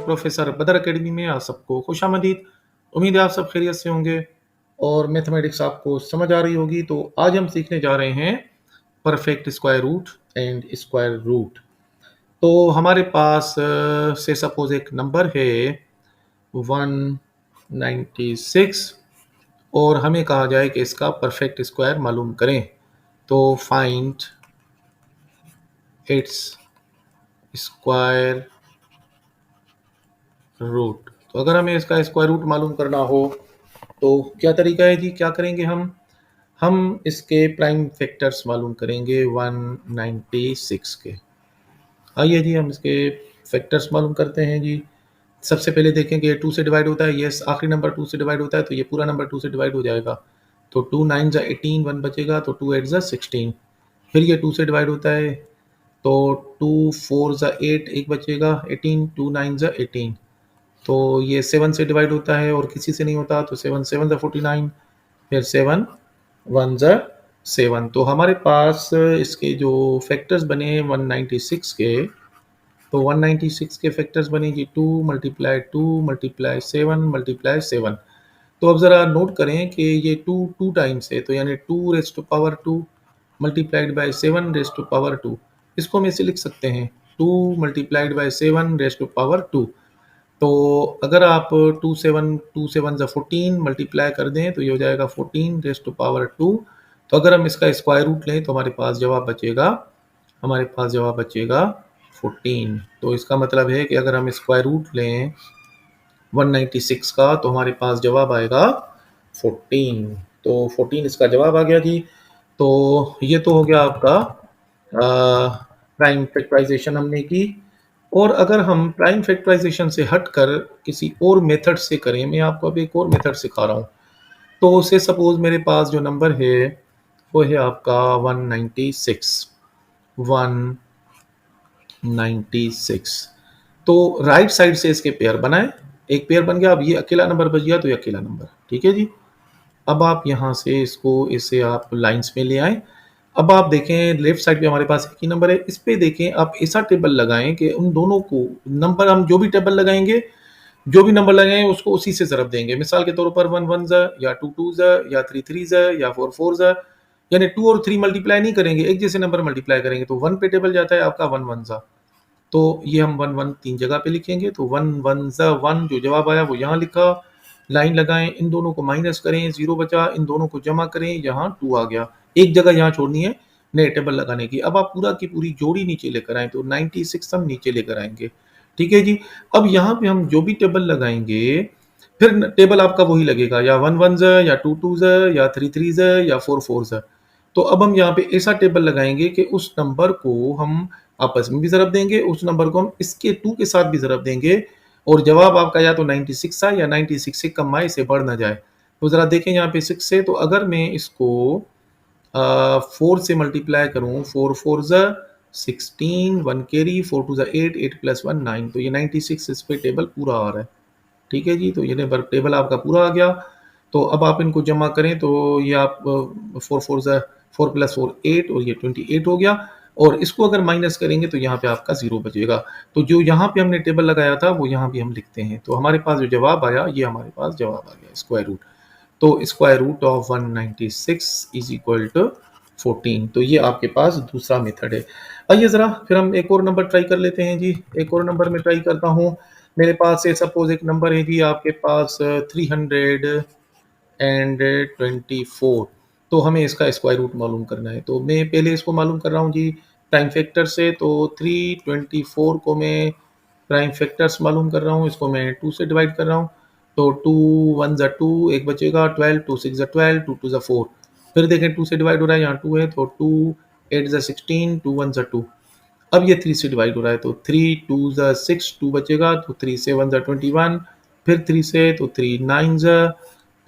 Professor बदर academy में आप सबको खुशामदीद। उम्मीद है आप सब खैरियत से होंगे और मैथमेटिक्स आपको समझ आ रही होगी। तो आज हम सीखने जा रहे हैं perfect square root and square root. तो हमारे पास से सपोज एक नंबर है 196 और हमें कहा जाए कि इसका परफेक्ट स्क्वायर मालूम करें। तो फाइंड इट्स स्क्वायर रूट। तो अगर हमें इसका स्क्वायर रूट मालूम करना हो तो क्या तरीका है जी, क्या करेंगे हम इसके प्राइम फैक्टर्स मालूम करेंगे 196 के। आइए जी हम इसके फैक्टर्स मालूम करते हैं जी। सबसे पहले देखेंगे 2 से डिवाइड होता है, यस आखिरी नंबर 2 से डिवाइड होता है तो ये पूरा नंबर 2 से डिवाइड हो जाएगा। तो 2 9 जा 18, 1 बचेगा तो 2 8 जा 16। फिर ये 2 से डिवाइड होता है तो 2 4 जा 8, एक बचेगा 18, 2 9 जा 18। तो ये 7 से डिवाइड होता है और किसी से नहीं होता तो 7 7 जा 49, फिर 7 1 जा 7। तो हमारे पास इसके जो फैक्टर्स बने 196 के, तो 196 के फैक्टर्स बने जी 2 मल्टीप्लाई 2 मल्टीप्लाई 7 मल्टीप्लाई 7। तो अब ज़रा नोट करें कि ये 2 2 टाइम्स है तो यानी 2 raise to power 2 multiplied by 7 raise to power 2। इसको हम ऐसे लिख सकते हैं 2 multiplied by 7 raise to power 2। तो अगर आप 2 7 जा 14 मल्टीप्लाई कर दें तो ये हो जाएगा 14 रेज़ टू पावर 2। तो अगर हम इसका स्क्वायर रूट लें तो हमारे पास जवाब बचेगा 14। तो इसका मतलब है कि अगर हम स्क्वायर रूट लें 196 का तो हमारे पास जवाब आएगा 14। तो 14 इसका जवाब आ गया जी। तो ये तो हो गया आपका प्राइम फैक्टराइजेशन हमने की। और अगर हम प्राइम फैक्टराइजेशन से हटकर किसी और मेथड से करें, मैं आपको अब एक और मेथड सिखा रहा हूँ। तो उसे सपोज मेरे पास जो नंबर है वो है आपका 196। तो राइट साइड से इसके पेयर बनाएं। एक पेयर बन गया, अब ये अकेला नंबर बच गया तो ये अकेला नंबर, ठीक है जी। अब आप यहाँ से इसको इसे आप लाइंस में ले आए। अब आप देखें लेफ्ट साइड पे हमारे पास एक ही नंबर है, इस पे देखें आप ऐसा टेबल लगाएं कि उन दोनों को नंबर, हम जो भी टेबल लगाएंगे जो भी नंबर लगाएंगे उसको उसी से ज़रब देंगे। मिसाल के तौर पर 1 1 ज़ा या 2 2 ज़ा या 3 3 ज़ा या 4 4 ज़ा, यानी 2 और 3 मल्टीप्लाई नहीं करेंगे, एक जैसे नंबर मल्टीप्लाई करेंगे। तो 1 पे टेबल जाता है आपका 1 1 ज़ा, तो ये हम 1 1 तीन जगह पे लिखेंगे। तो 1 1 ज़ा 1 जो जवाब आया वो यहाँ लिखा, लाइन लगाएं, इन दोनों को माइनस करें, 0 बचा, इन दोनों को जमा करें, यहाँ 2 आ गया। एक जगह यहाँ छोड़नी है नए टेबल लगाने की। अब आप पूरा की पूरी जोड़ी नीचे लेकर आए तो 96 हम नीचे लेकर आएंगे, ठीक है जी। अब यहाँ पे हम जो भी टेबल लगाएंगे फिर टेबल आपका वही लगेगा, या 1 1 ज़ा या 2 2 ज़ा या 3 3 ज़ा या 4 4 ज़ा। तो अब हम यहाँ पे ऐसा टेबल लगाएंगे कि उस नंबर को हम आपस में भी ज़रब देंगे, उस नंबर को हम इसके 2 के साथ भी ज़रब देंगे और जवाब आपका या तो 96 आए या 96 से कम आए, इससे बढ़ ना जाए। तो ज़रा देखें यहाँ पे 6 से, तो अगर मैं इसको 4 से मल्टीप्लाई करूँ, 4 4 ज़ा 16, 1 कैरी, 4 2 ज़ा 8, 8 प्लस 1 9, तो ये 96 इस पे टेबल पूरा आ रहा है, ठीक है जी। तो ये टेबल आपका पूरा आ गया। तो अब आप इनको जमा करें तो ये आप 4 4 ज़ा 4 प्लस 4 8 और ये 28 हो गया। और इसको अगर माइनस करेंगे तो यहाँ पे आपका 0 बचेगा। तो जो यहाँ पे हमने टेबल लगाया था वो यहाँ भी हम लिखते हैं। तो हमारे पास जो जवाब आया, ये हमारे पास जवाब आ गया स्क्वायर रूट। तो square root of 196 is equal to 14। तो ये आपके पास दूसरा मेथड है। आइए ज़रा फिर हम एक और नंबर ट्राई कर लेते हैं जी। एक और नंबर में ट्राई करता हूँ। मेरे पास से सपोज एक नंबर है जी आपके पास 324। तो हमें इसका स्क्वायर रूट मालूम करना है। तो मैं पहले इसको मालूम कर रहा हूँ जी प्राइम फैक्टर से। तो 324 को मैं प्राइम फैक्टर्स मालूम कर रहा हूँ, इसको मैं 2 से डिवाइड कर रहा हूँ। तो 2 1 ज़ा 2, एक बचेगा 12, 2 6 ज़ा 12, 2 2 ज़ा 4। फिर देखें 2 से डिवाइड हो रहा है, यहाँ 2 है तो 2 8 ज़ा 16, 2 1 ज़ा 2। अब ये 3 से डिवाइड हो रहा है तो 3 2 ज़ा 6, 2 बचेगा तो 3 7 ज़ा 21, फिर 3 से तो 3 9 ज़ा,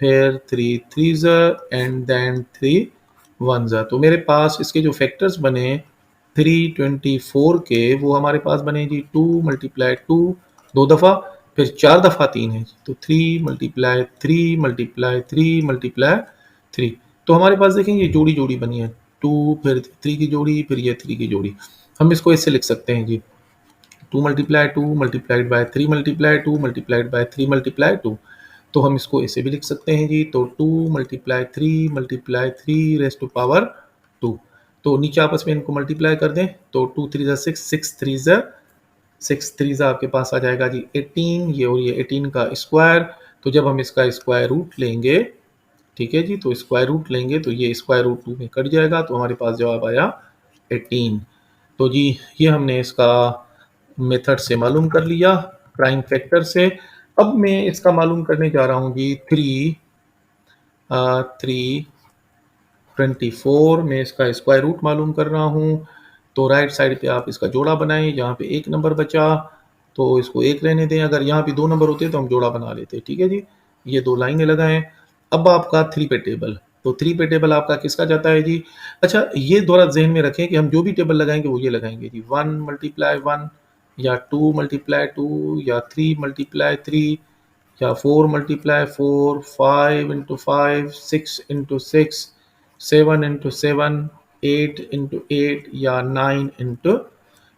फिर 3 3 ज़ा एंड देन 3 1 ज़ा। तो मेरे पास इसके जो फैक्टर्स बने 324 के, वो हमारे पास बने जी 2 मल्टीप्लाई 2 दो दफ़ा, फिर 4 दफ़ा 3 है तो 3 मल्टीप्लाई 3 मल्टीप्लाई 3 मल्टीप्लाई 3। तो हमारे पास देखें ये जोड़ी जोड़ी बनी है, 2 फिर 3 की जोड़ी, फिर ये 3 की जोड़ी। हम इसको ऐसे लिख सकते हैं जी 2 multiply 2 multiplied bye 3 multiply 2 multiplied bye 3 multiply 2। तो हम इसको ऐसे भी लिख सकते हैं जी, तो 2 मल्टीप्लाई 3 रेज़ टू पावर 2। तो नीचे आपस में इनको मल्टीप्लाई कर दें, तो 2 3 ज़ा 6, 6 3 ज़ा आपके पास आ जाएगा जी 18, ये और ये 18 का स्क्वायर। तो जब हम इसका स्क्वायर रूट लेंगे, ठीक है जी, तो स्क्वायर रूट लेंगे तो ये स्क्वायर रूट 2 में कट जाएगा, तो हमारे पास जवाब आया 18। तो जी ये हमने इसका मेथड से मालूम कर लिया, प्राइम फैक्टर से। अब मैं इसका मालूम करने जा रहा हूँ जी 324 में इसका स्क्वायर रूट मालूम कर रहा हूँ। तो राइट साइड पे आप इसका जोड़ा बनाएं, यहाँ पे एक नंबर बचा तो इसको एक रहने दें, अगर यहाँ पे 2 नंबर होते तो हम जोड़ा बना लेते, ठीक है जी। ये 2 लाइनें लगाएं। अब आपका 3 पे टेबल, तो 3 पे टेबल आपका किसका जाता है जी? अच्छा, ये थोड़ा ज़हन में रखें कि हम जो भी टेबल लगाएंगे वो ये लगाएंगे जी, 1 मल्टीप्लाई 1 या 2 मल्टीप्लाई 2 या 3 मल्टीप्लाई 3 या 4 multiply 4, 5 into 5, 6 into 6, 7 into 7, 8 into 8 या 9 इंटू,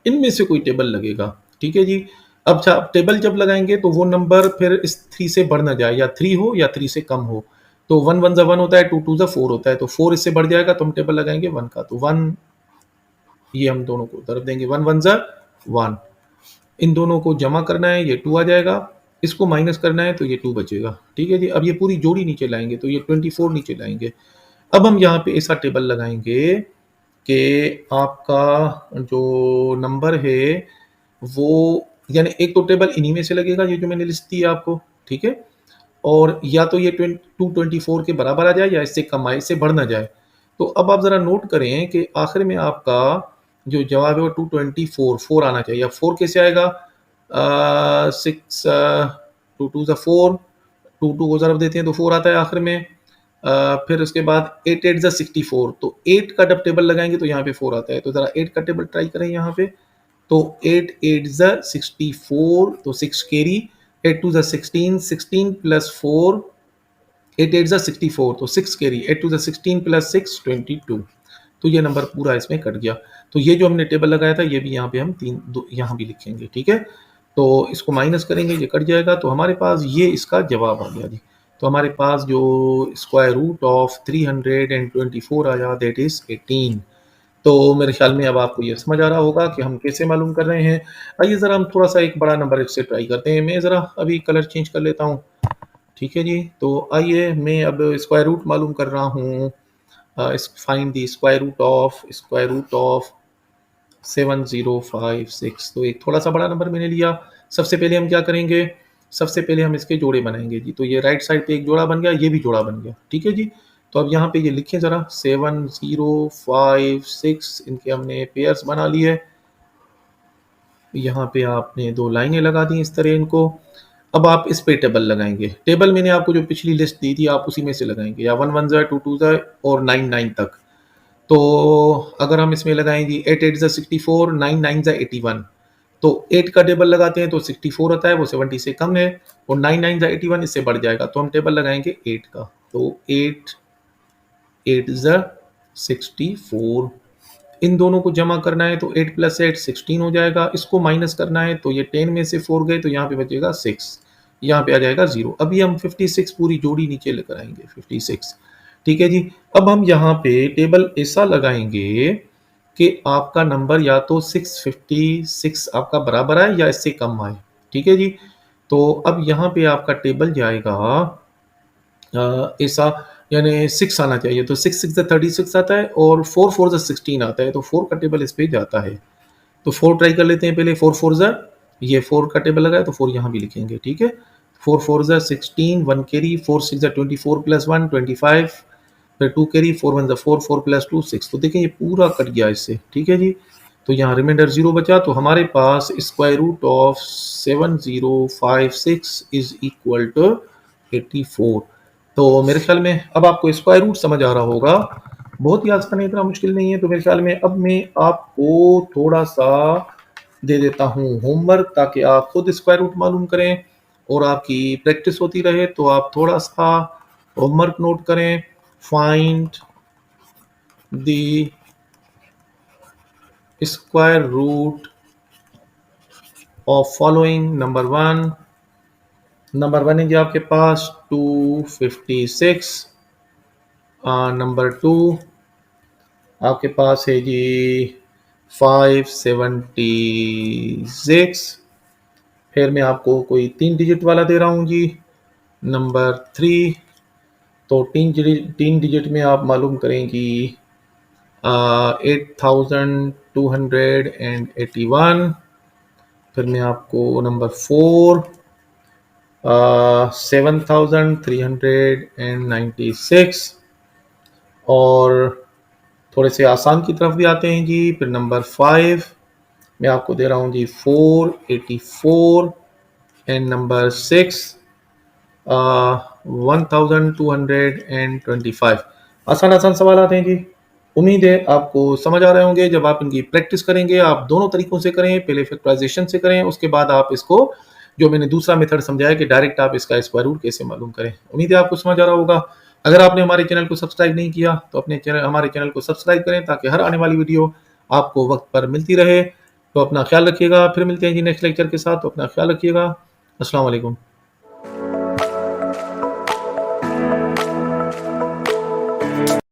इनमें से कोई टेबल लगेगा, ठीक है जी। अब अच्छा, टेबल जब लगाएंगे तो वो नंबर फिर इस 3 से बढ़ ना जाए, या 3 हो या 3 से कम हो। तो 1 1 ज़ा 1 होता है, 2 2 ज़ा 4 होता है, तो 4 इससे बढ़ जाएगा तो हम टेबल लगाएंगे 1 का, तो 1, ये हम दोनों को तरफ देंगे, 1 1 ज़ा 1। इन दोनों को जमा करना है, ये 2 आ जाएगा, इसको माइनस करना है तो ये 2 बचेगा, ठीक है जी। अब ये पूरी जोड़ी नीचे लाएंगे तो ये 24 नीचे लाएंगे। अब हम यहाँ पे ऐसा टेबल लगाएंगे कि आपका जो नंबर है वो, यानी एक तो टेबल इन्हीं में से लगेगा, ये जो मैंने लिस्ट दी है आपको, ठीक है। और या तो ये 224 के बराबर आ जाए या इससे कम आए, इससे बढ़ ना जाए। तो अब आप ज़रा नोट करें कि आखिर में आपका जो जवाब है वो 224 4 आना चाहिए। अब 4 कैसे आएगा? 6 2 2 ज़ा 4, 2 2 को ज़रब देते हैं तो 4 आता है आखिर में। फिर उसके बाद 8 8 ज़ा 64, तो 8 का जब टेबल लगाएंगे तो यहाँ पे 4 आता है, तो ज़रा 8 का टेबल ट्राई करें यहाँ पे। तो 8 8 ज़ा 64, तो 6 कैरी, 8 2 ज़ा 16, 16 प्लस 4, 8 8 ज़ा 64, तो 6 कैरी, 8 2 ज़ा 16 प्लस 6 22। तो ये नंबर पूरा इसमें कट गया। तो ये जो हमने टेबल लगाया था ये भी यहाँ पे हम 3 2 यहाँ भी लिखेंगे, ठीक है। तो इसको माइनस करेंगे, ये कट जाएगा, तो हमारे पास ये इसका जवाब आ गया जी। तो हमारे पास जो स्क्वायर रूट ऑफ 324 आया, दैट इज़ 18। तो मेरे ख्याल में अब आपको ये समझ आ रहा होगा कि हम कैसे मालूम कर रहे हैं। आइए ज़रा हम थोड़ा-सा एक बड़ा नंबर इससे ट्राई करते हैं। मैं ज़रा अभी कलर चेंज कर लेता हूँ, ठीक है जी। तो आइए मैं अब स्क्वायर रूट मालूम कर रहा हूँ। Find the square root of 7056। तो एक थोड़ा-सा बड़ा नंबर मैंने लिया। सबसे पहले हम क्या करेंगे? सबसे पहले हम इसके जोड़े बनाएँगे जी। तो ये राइट साइड पे एक जोड़ा बन गया, ये भी जोड़ा बन गया, ठीक है जी। तो अब यहाँ पे ये लिखें ज़रा, 7056, इनके हमने पेयर्स बना लिए। यहाँ पे आपने 2 लाइनें लगा दी इस तरह इनको। अब आप इस पे टेबल लगाएँगे। टेबल मैंने आपको जो पिछली लिस्ट दी थी आप उसी में से लगाएँगे, या 1 1 ज़ा 2 2 ज़ा और 9 9 तक। तो अगर हम इसमें लगाएँ जी 8 8 ज़ा 64, 9 9 ज़ा 81, तो 8 का टेबल लगाते हैं तो 64 आता है, वो 70 से कम है, और 9 9 ज़ा 81, इससे बढ़ जाएगा, तो हम टेबल लगाएँगे 8 का। तो 8 8 ज़ा 64, इन दोनों को जमा करना है तो 8 प्लस 8 16 हो जाएगा। इसको माइनस करना है तो ये 10 में से 4 गए तो यहाँ पे बचेगा 6, यहाँ पे आ जाएगा 0। अभी हम 56 पूरी जोड़ी नीचे लेकर आएँगे, 56, ठीक है जी। अब हम यहाँ पे टेबल ऐसा लगाएँगे कि आपका नंबर या तो 656 आपका बराबर आए या इससे कम आए, ठीक है जी। तो अब यहाँ पे आपका टेबल जाएगा ऐसा, यानी 6 आना चाहिए, तो 6 6 ज़ा 36 आता है और 4 4 ज़ा 16 आता है, तो 4 का टेबल इस पे जाता है। तो 4 ट्राई कर लेते हैं पहले, 4 4 ज़ा, ये 4 का टेबल लगा है तो 4 यहाँ भी लिखेंगे, ठीक है। 4 4 ज़ा 16, 1 कैरी, 4 6 ज़ा 24 प्लस 1 25, फिर 2 कैरी, 4 1 ज़ा 4, 4 प्लस 2 6। तो देखें ये पूरा कट गया इससे, ठीक है जी। तो यहाँ रिमाइंडर 0 बचा, तो हमारे पास square root of 7056 is equal to 84। तो मेरे ख्याल में अब आपको स्क्वायर रूट समझ आ रहा होगा, बहुत ही आसान है, इतना मुश्किल नहीं है। तो मेरे ख्याल में अब मैं आपको थोड़ा-सा दे देता हूँ होमवर्क, ताकि आप खुद स्क्वायर रूट मालूम करें और आपकी प्रैक्टिस होती रहे। तो आप थोड़ा-सा होमवर्क नोट करें। Find the square root of following number one है जी आपके पास 256, नंबर टू आपके पास है जी 576। फिर मैं आपको कोई 3 डिजिट वाला दे रहा हूँ जी, नंबर थ्री। तो 3 डिजिट में आप मालूम करेंगी 8281। फिर मैं आपको नंबर फोर 7396। और थोड़े से आसान की तरफ भी आते हैं जी। फिर नंबर फाइव मैं आपको दे रहा हूँ जी 484। And number six 1225। आसान आसान सवाल आते हैं जी। उम्मीद है आपको समझ आ रहे होंगे। जब आप इनकी प्रैक्टिस करेंगे, आप दोनों तरीकों से करें, पहले फैक्टराइजेशन से करें, उसके बाद आप इसको जो मैंने दूसरा मेथड समझाया कि डायरेक्ट आप इसका स्क्वायर रूट कैसे मालूम करें। उम्मीद है आपको समझ आ रहा होगा। अगर आपने हमारे चैनल को सब्सक्राइब नहीं किया तो हमारे चैनल को सब्सक्राइब करें ताकि हर आने वाली वीडियो आपको वक्त पर मिलती रहे। तो अपना ख्याल रखिएगा। फिर मिलते हैं जी नेक्स्ट लेक्चर के साथ। तो अपना ख्याल रखिएगा। अस्सलाम वालेकुम।